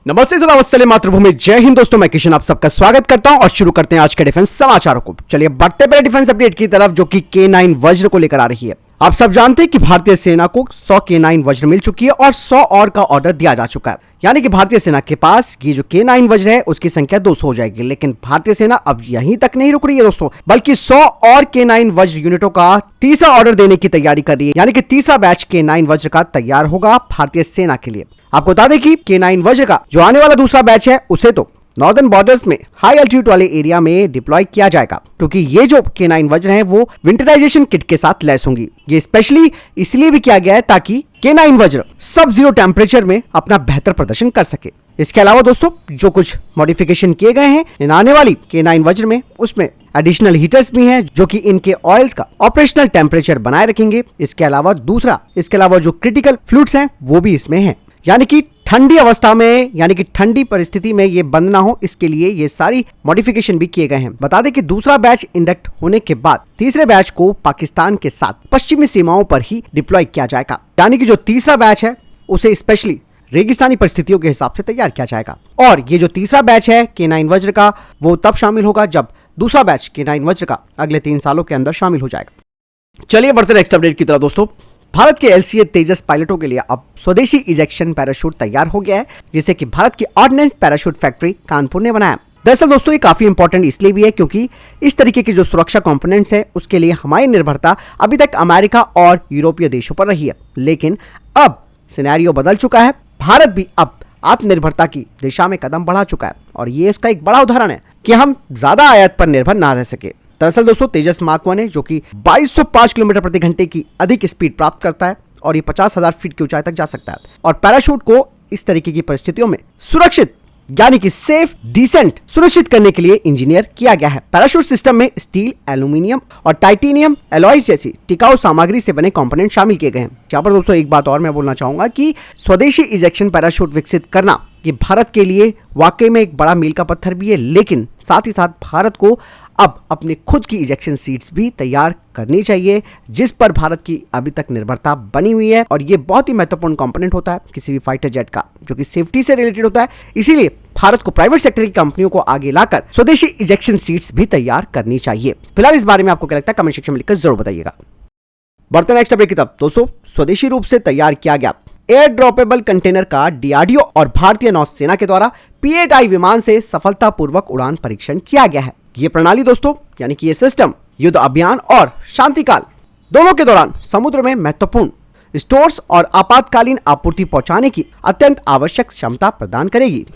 नमस्ते सलाम मातृभूमि, जय हिंद दोस्तों। मैं किशन आप सबका स्वागत करता हूं और शुरू करते हैं आज के डिफेंस समाचारों को। चलिए बढ़ते पहले डिफेंस अपडेट की तरफ, जो कि K9 वज्र को लेकर आ रही है। आप सब जानते हैं कि भारतीय सेना को 100 K9 वज्र मिल चुकी है और 100 और का ऑर्डर दिया जा चुका है। यानी कि भारतीय सेना के पास ये जो K9 वज्र है उसकी संख्या 200 हो जाएगी। लेकिन भारतीय सेना अब यहीं तक नहीं रुक रही है दोस्तों, बल्कि 100 और K9 वज्र यूनिटों का तीसरा ऑर्डर देने की तैयारी कर रही है। यानी कि तीसरा बैच K9 वज्र का तैयार होगा भारतीय सेना के लिए। आपको बता दें कि K9 वज्र का जो आने वाला दूसरा बैच है उसे तो नॉर्दर्न बॉर्डर्स में हाई एल्टीट्यूड वाले एरिया में डिप्लॉय किया जाएगा, क्योंकि ये जो K9 वज्र हैं वो विंटराइजेशन किट के साथ लैस होंगी। ये स्पेशली इसलिए भी किया गया है ताकि K9 वज्र सब जीरो टेम्परेचर में अपना बेहतर प्रदर्शन कर सके। इसके अलावा दोस्तों जो कुछ मॉडिफिकेशन किए गए हैं इन आने वाली K9 वज्र में, उसमें एडिशनल हीटर्स भी हैं जो कि इनके ऑयल्स का ऑपरेशनल टेम्परेचर बनाए रखेंगे। इसके अलावा जो क्रिटिकल फ्लूइड्स हैं वो भी इसमें हैं, यानी कि ठंडी अवस्था में, यानी कि ठंडी परिस्थिति में ये बंद ना हो, इसके लिए ये सारी मॉडिफिकेशन भी किए गए हैं। बता दें कि दूसरा बैच इंडक्ट होने के बाद तीसरे बैच को पाकिस्तान के साथ पश्चिमी सीमाओं पर ही डिप्लॉय किया जाएगा। यानी कि जो तीसरा बैच है उसे स्पेशली रेगिस्तानी परिस्थितियों के हिसाब से तैयार किया जाएगा। और ये जो तीसरा बैच है K9 वज्र का वो तब शामिल होगा जब दूसरा बैच K9 वज्र का अगले 3 सालों के अंदर शामिल हो जाएगा। चलिए बढ़ते नेक्स्ट अपडेट की तरफ दोस्तों। भारत के LCA तेजस पायलटों के लिए अब स्वदेशी इजेक्शन पैराशूट तैयार हो गया है, जिसे कि भारत की ऑर्डिनेंस पैराशूट फैक्ट्री कानपुर ने बनाया। दरअसल दोस्तों ये काफी इंपॉर्टेंट इसलिए भी है क्योंकि इस तरीके के जो सुरक्षा कंपोनेंट्स है उसके लिए हमारी निर्भरता अभी तक अमेरिका और यूरोपीय देशों पर रही है। लेकिन अब सिनेरियो बदल चुका है, भारत भी अब आत्मनिर्भरता की दिशा में कदम बढ़ा चुका है और ये इसका एक बड़ा उदाहरण है कि हम ज्यादा आयात पर निर्भर ना रह सके। दरअसल दोस्तों तेजस मार्क 1 है जो कि 2205 किलोमीटर प्रति घंटे की अधिक स्पीड प्राप्त करता है और ये 50,000 फीट की ऊंचाई तक जा सकता है। और पैराशूट को इस तरीके की परिस्थितियों में सुरक्षित यानी कि सेफ डिसेंट सुनिश्चित करने के लिए इंजीनियर किया गया है। पैराशूट सिस्टम में स्टील, एल्यूमिनियम और टाइटेनियम एलॉयज जैसी टिकाऊ सामग्री से बने कंपोनेंट शामिल किए गए हैं। यहाँ पर दोस्तों एक बात और मैं बोलना चाहूंगा कि स्वदेशी इजेक्शन पैराशूट विकसित करना ये भारत के लिए वाकई में एक बड़ा मील का पत्थर भी है, लेकिन साथ ही साथ भारत को अब अपने खुद की इजेक्शन सीट्स भी तैयार करनी चाहिए, जिस पर भारत की अभी तक निर्भरता बनी हुई है। और ये बहुत ही महत्वपूर्ण कंपोनेंट होता है किसी भी फाइटर जेट का, जो कि सेफ्टी से रिलेटेड होता है। इसीलिए भारत को प्राइवेट सेक्टर की कंपनियों को आगे लाकर स्वदेशी इजेक्शन सीट्स भी तैयार करनी चाहिए। फिलहाल इस बारे में आपको क्या लगता है कमेंट सेक्शन में लिखकर जरूर बताइएगा। बढ़ते नेक्स्ट अपडेट की तरफ दोस्तों। स्वदेशी रूप से तैयार किया गया एयर ड्रॉपेबल कंटेनर का DRDO और भारतीय नौसेना के द्वारा P-8I विमान से सफलतापूर्वक उड़ान परीक्षण किया गया है। ये प्रणाली दोस्तों यानी कि ये सिस्टम युद्ध अभियान और शांतिकाल दोनों के दौरान समुद्र में महत्वपूर्ण स्टोर्स और आपातकालीन आपूर्ति पहुंचाने की अत्यंत आवश्यक क्षमता प्रदान करेगी।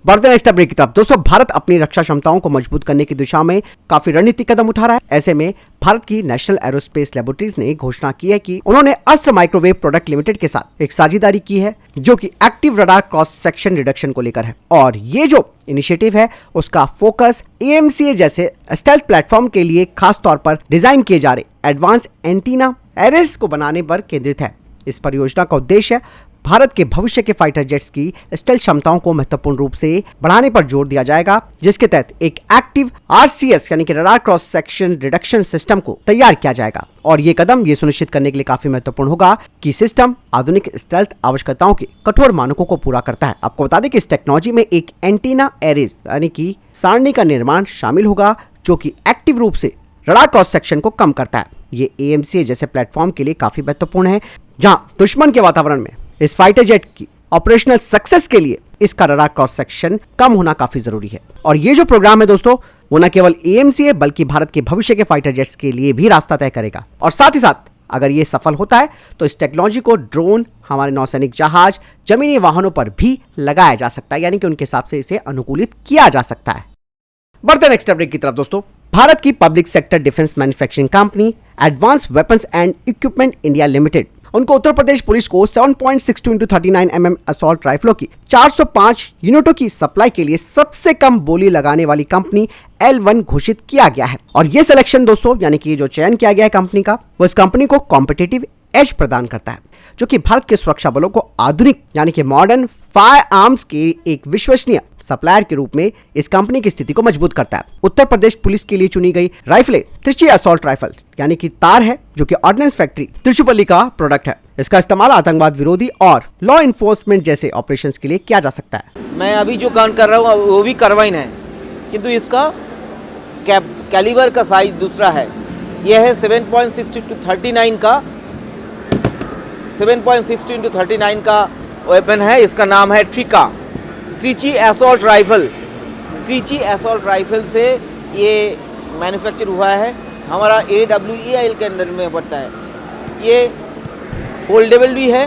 बढ़ते नेक्स्ट अपडेट की तरफ दोस्तों। भारत अपनी रक्षा क्षमताओं को मजबूत करने की दिशा में काफी रणनीतिक कदम उठा रहा है। ऐसे में भारत की नेशनल एरोस्पेस लैबोरेटरीज ने घोषणा की है कि उन्होंने अस्त्र माइक्रोवेव प्रोडक्ट लिमिटेड के साथ एक साझेदारी की है जो कि active radar cross section reduction को लेकर है। और ये जो इनिशिएटिव है उसका फोकस AMCA जैसे स्टेल्थ प्लेटफॉर्म के लिए खास तौर पर डिजाइन किए जा रहे एडवांस एंटीना एरेस को बनाने पर केंद्रित है। इस परियोजना का उद्देश्य भारत के भविष्य के फाइटर जेट्स की स्टेल्थ क्षमताओं को महत्वपूर्ण रूप से बढ़ाने पर जोर दिया जाएगा, जिसके तहत एक एक्टिव RCS यानी कि radar cross section reduction system को तैयार किया जाएगा। और ये कदम ये सुनिश्चित करने के लिए काफी महत्वपूर्ण होगा कि सिस्टम आधुनिक स्टेल्थ आवश्यकताओं के कठोर मानकों को पूरा करता है। आपको बता दें कि इस टेक्नोलॉजी में एक एंटीना एरेज यानी कि सारणी का निर्माण शामिल होगा जो कि एक्टिव रूप से रडार क्रॉस सेक्शन को कम करता है। ये AMCA जैसे प्लेटफॉर्म के लिए काफी महत्वपूर्ण है, जहां दुश्मन के वातावरण में इस फाइटर जेट की ऑपरेशनल सक्सेस के लिए इसका रडार क्रॉस सेक्शन कम होना काफी जरूरी है। और ये जो प्रोग्राम है दोस्तों वो न केवल AMCA बल्कि भारत के भविष्य के फाइटर जेट्स के लिए भी रास्ता तय करेगा। और साथ ही साथ अगर ये सफल होता है तो इस टेक्नोलॉजी को ड्रोन, हमारे नौसैनिक जहाज, जमीनी वाहनों पर भी लगाया जा सकता है, यानी कि उनके हिसाब से इसे अनुकूलित किया जा सकता है। बढ़ते नेक्स्ट अपडेट की तरफ दोस्तों। भारत की public sector defence manufacturing company advance weapons and equipment India limited उनको उत्तर प्रदेश पुलिस को 7.62 × 39 mm असॉल्ट राइफलों की 405 यूनिटों की सप्लाई के लिए सबसे कम बोली लगाने वाली कंपनी L1 घोषित किया गया है। और ये सिलेक्शन दोस्तों यानी कि जो चयन किया गया है कंपनी का, वो इस कंपनी को कॉम्पिटिटिव एज प्रदान करता है, जो कि भारत के सुरक्षा बलों को आधुनिक यानी कि मॉडर्न फायर आर्म्स के एक विश्वसनीय सप्लायर के रूप में इस कंपनी की स्थिति को मजबूत करता है। उत्तर प्रदेश पुलिस के लिए चुनी गई राइफलें त्रिची असॉल्ट राइफल यानी कि तार है, जो कि ऑर्डिनेंस फैक्ट्री त्रिचुपल्ली का प्रोडक्ट है। इसका इस्तेमाल आतंकवाद विरोधी और लॉ इन्फोर्समेंट जैसे ऑपरेशंस के लिए किया जा सकता है। मैं अभी जो गन कर रहा हूँ वो भी कार्बाइन है, किंतु इसका कैलिबर का साइज दूसरा है। यह है 7.62 का 7.62 का वेपन है। इसका नाम है Trichy assault rifle. Trichy assault rifle से ये मैन्युफैक्चर हुआ है। हमारा AWEIL के अंदर में पड़ता है। ये फोल्डेबल भी है,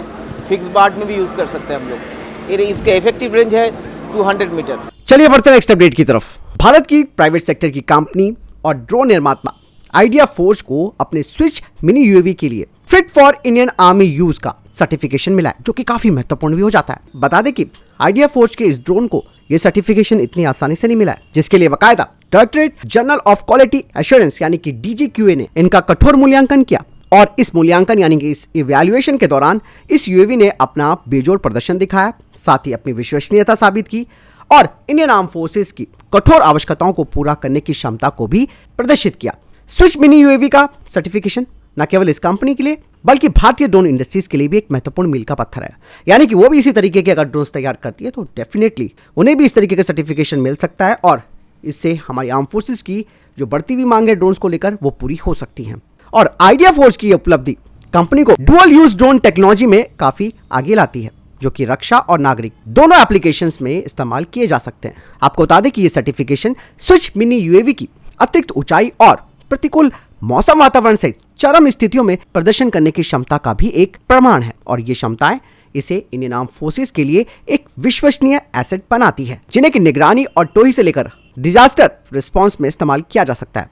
फिक्स बार्ड में भी यूज़ कर सकते हैं हम लोग। ये इसका इफेक्टिव रेंज है 200 मीटर। चलिए बढ़ते हैं नेक्स्ट अपडेट की तरफ। भारत की प्राइवेट सेक्टर की कंपनी और ड्रोन निर्माता आइडिया फोर्स को अपने स्विच मिनी यूएवी के लिए fit for Indian army use का सर्टिफिकेशन मिला है, जो कि काफी महत्वपूर्ण भी हो जाता है। बता दें कि आइडिया फोर्स के इस ड्रोन को यह सर्टिफिकेशन इतनी आसानी से नहीं मिला है, जिसके लिए बाकायदा directorate general of quality assurance यानी कि DGQA ने इनका कठोर मूल्यांकन किया। और इस मूल्यांकन यानी कि इस इवैल्यूएशन के दौरान इस यूएवी ने अपना बेजोड़ प्रदर्शन दिखाया, साथ ही अपनी विश्वसनीयता साबित की और इंडियन आर्म फोर्सेस की कठोर आवश्यकताओं को पूरा करने की क्षमता को भी प्रदर्शित किया। स्विच मिनी यूएवी का सर्टिफिकेशन न केवल इस कंपनी के लिए बल्कि भारतीय ड्रोन इंडस्ट्रीज के लिए भी एक महत्वपूर्ण मील का पत्थर है। यानी कि वो भी इसी तरीके के अगर ड्रोन तैयार करती है तो डेफिनेटली उन्हें भी इस तरीके का सर्टिफिकेशन मिल सकता है और इससे हमारी आर्म फोर्सेस की जो बढ़ती हुई मांग है ड्रोन्स को लेकर वो पूरी हो सकती है। और आइडिया फोर्स की उपलब्धि कंपनी को डुअल यूज ड्रोन टेक्नोलॉजी में काफी आगे लाती है, जो कि रक्षा और नागरिक दोनों एप्लीकेशंस में इस्तेमाल किए जा सकते हैं। आपको बता दें कि यह सर्टिफिकेशन स्विच मिनी यूएवी की अतिरिक्त ऊंचाई और प्रतिकूल मौसम वातावरण से चरम स्थितियों में प्रदर्शन करने की क्षमता का भी एक प्रमाण है और ये क्षमताएं इसे इंडियन आर्म फोर्सेस के लिए एक विश्वसनीय एसेट बनाती है, जिन्हें की निगरानी और टोही से लेकर डिजास्टर रिस्पांस में इस्तेमाल किया जा सकता है।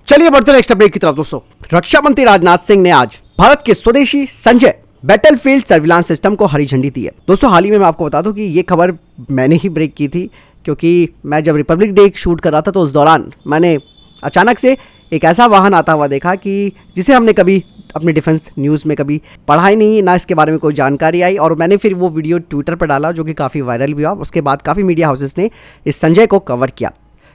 चलिए बढ़ते नेक्स्ट अपडेट की तरफ दोस्तों। रक्षा मंत्री राजनाथ सिंह ने आज भारत के स्वदेशी संजय बैटलफील्ड सर्विलांस सिस्टम को हरी झंडी दी है। दोस्तों हाल ही में मैं आपको बता दूं कि ये खबर मैंने ही ब्रेक की थी, क्योंकि मैं जब रिपब्लिक डे शूट कर रहा था तो उस दौरान मैंने अचानक से एक ऐसा वाहन आता हुआ देखा कि जिसे हमने कभी अपने डिफेंस न्यूज़ में कभी पढ़ा ही नहीं, ना इसके बारे में कोई जानकारी आई और मैंने फिर वो वीडियो ट्विटर पर डाला, जो कि काफ़ी वायरल भी हुआ। उसके बाद काफ़ी मीडिया हाउसेस ने इस संजय को कवर किया,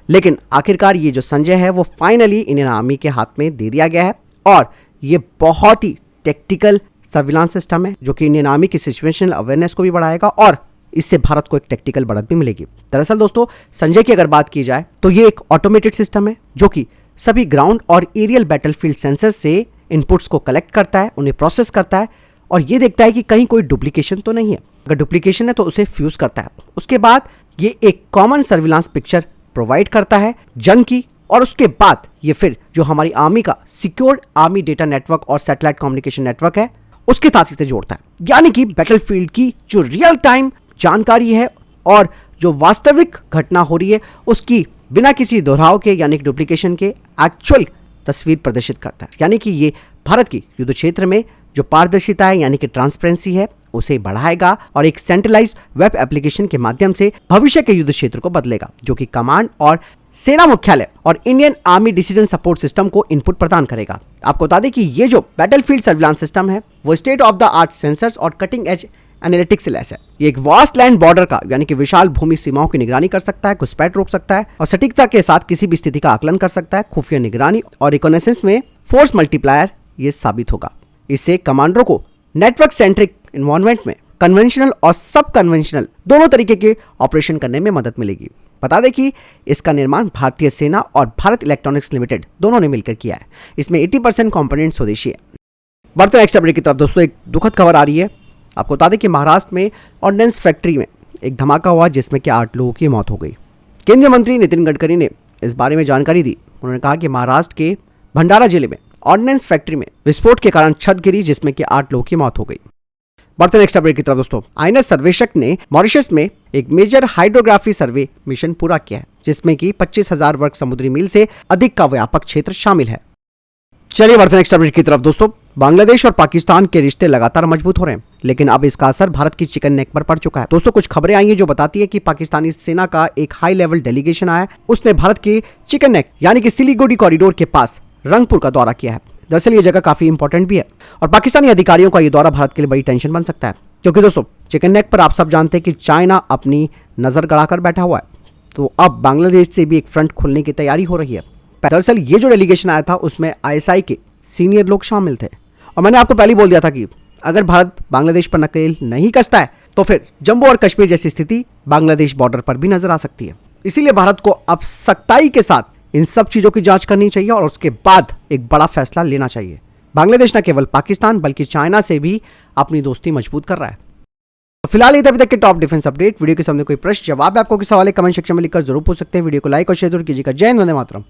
लेकिन आखिरकार ये जो संजय है वो फाइनली इंडियन आर्मी के हाथ में दे दिया गया है और ये बहुत ही टेक्टिकल सर्विलांस सिस्टम है, जो कि इंडियन आर्मी की सिचुएशनल अवेयरनेस को भी बढ़ाएगा और इससे भारत को एक टेक्टिकल बढ़त भी मिलेगी। दरअसल दोस्तों संजय की अगर बात की जाए तो ये एक ऑटोमेटेड सिस्टम है, जो कि सभी ग्राउंड और एरियल बैटलफील्ड सेंसर से इनपुट्स को कलेक्ट करता है, उन्हें प्रोसेस करता है और ये देखता है कि कहीं कोई डुप्लीकेशन तो नहीं है। अगर डुप्लीकेशन है तो उसे फ्यूज करता है। उसके बाद ये एक कॉमन सर्विलांस पिक्चर प्रोवाइड करता है जंग की, और उसके बाद ये फिर जो हमारी आर्मी का सिक्योर्ड आर्मी डेटा नेटवर्क और सैटेलाइट कम्युनिकेशन नेटवर्क है उसके साथ इसे जोड़ता है। यानी कि बैटलफील्ड की जो रियल टाइम जानकारी है और जो वास्तविक घटना हो रही है उसकी बिना किसी दोहराव के यानी कि डुप्लीकेशन के एक्चुअल तस्वीर प्रदर्शित करता है। यानी कि ये भारत की युद्ध क्षेत्र में जो पारदर्शिता है यानी कि ट्रांसपेरेंसी है उसे बढ़ाएगा और एक सेंट्रलाइज्ड वेब एप्लीकेशन के माध्यम से भविष्य के युद्ध क्षेत्र को बदलेगा, जो कि कमांड और सेना मुख्यालय और Indian army decision support system को इनपुट प्रदान करेगा। आपको बता दें कि ये जो बैटलफील्ड सर्विलांस सिस्टम है वो state of the art sensors और कटिंग एज एनालिटिक्स से लैस है। ये एक वास्ट लैंड बॉर्डर का यानी कि विशाल भूमि सीमाओं की निगरानी कर सकता है, घुसपैठ रोक सकता है और सटीकता के साथ किसी भी स्थिति का आकलन कर सकता है। खुफिया निगरानी और रिकॉनेसेंस में फोर्स मल्टीप्लायर ये साबित होगा। इससे कमांडरों को नेटवर्क सेंट्रिक एनवायरनमेंट में कन्वेंशनल और सब कन्वेंशनल दोनों तरीके के ऑपरेशन करने में मदद मिलेगी। बता दें कि इसका निर्माण भारतीय सेना और भारत इलेक्ट्रॉनिक्स लिमिटेड दोनों ने मिलकर किया है। इसमें 80% कंपोनेंट स्वदेशी है। बढ़ते नेक्स्ट अपडेट की तरफ दोस्तों। एक दुखद खबर आ रही है। आपको बता दें कि महाराष्ट्र में ऑर्डिनेंस फैक्ट्री में एक धमाका हुआ जिसमें कि 8 लोगों की मौत हो गई। केंद्रीय मंत्री नितिन गडकरी ने इस बारे में जानकारी दी। उन्होंने कहा कि महाराष्ट्र के भंडारा जिले में ऑर्डिनेंस फैक्ट्री में विस्फोट के कारण छत गिरी जिसमें कि 8 लोगों की मौत हो गई। बढ़ते नेक्स्ट अपडेट की तरफ दोस्तों। आईएनएस सर्वेक्षक ने मॉरिशस में एक मेजर हाइड्रोग्राफी सर्वे मिशन पूरा किया है, जिसमें कि 25,000 वर्ग समुद्री मील से अधिक का व्यापक क्षेत्र शामिल है। चलिए बढ़ते नेक्स्ट अपडेट की तरफ दोस्तों। बांग्लादेश और पाकिस्तान के रिश्ते लगातार मजबूत हो रहे हैं, लेकिन अब इसका असर भारत की चिकन नेक पर पड़ चुका है। दोस्तों कुछ खबरें आई हैं जो बताती है कि पाकिस्तानी सेना का एक हाई लेवल डेलीगेशन आया, उसने भारत के चिकन नेक यानी कि सिलीगुड़ी कॉरिडोर के पास रंगपुर का दौरा किया है। दरअसल ये जगह काफी इंपॉर्टेंट भी है और पाकिस्तानी अधिकारियों का ये दौरा भारत के लिए बड़ी टेंशन बन सकता है, क्योंकि दोस्तों चिकन नेक पर आप सब जानते हैं कि चाइना अपनी नजर गड़ाकर बैठा हुआ है। तो अब बांग्लादेश से भी एक फ्रंट खुलने की तैयारी हो रही है। दरअसल ये जो डेलीगेशन आया था उसमें आईएसआई के सीनियर लोग शामिल थे और मैंने आपको पहले ही बोल दिया था कि अगर भारत बांग्लादेश पर नकेल नहीं कसता है तो फिर जम्मू और कश्मीर जैसी स्थिति बांग्लादेश बॉर्डर पर भी नजर आ सकती है। इसीलिए भारत को अब सख्ताई के साथ इन सब चीजों की जांच करनी चाहिए और उसके बाद एक बड़ा फैसला लेना चाहिए। बांग्लादेश न केवल पाकिस्तान बल्कि चाइना से भी अपनी दोस्ती मजबूत कर रहा है। तो फिलहाल ये अभी तक के टॉप डिफेंस अपडेट। वीडियो के सामने कोई प्रश्न जवाब है आपको, किसी सवाल कमेंट सेक्शन में लिखकर जरूर पूछ सकते हैं। वीडियो को लाइक और शेयर जरूर कीजिएगा। जय हिंद, वंदे मातरम।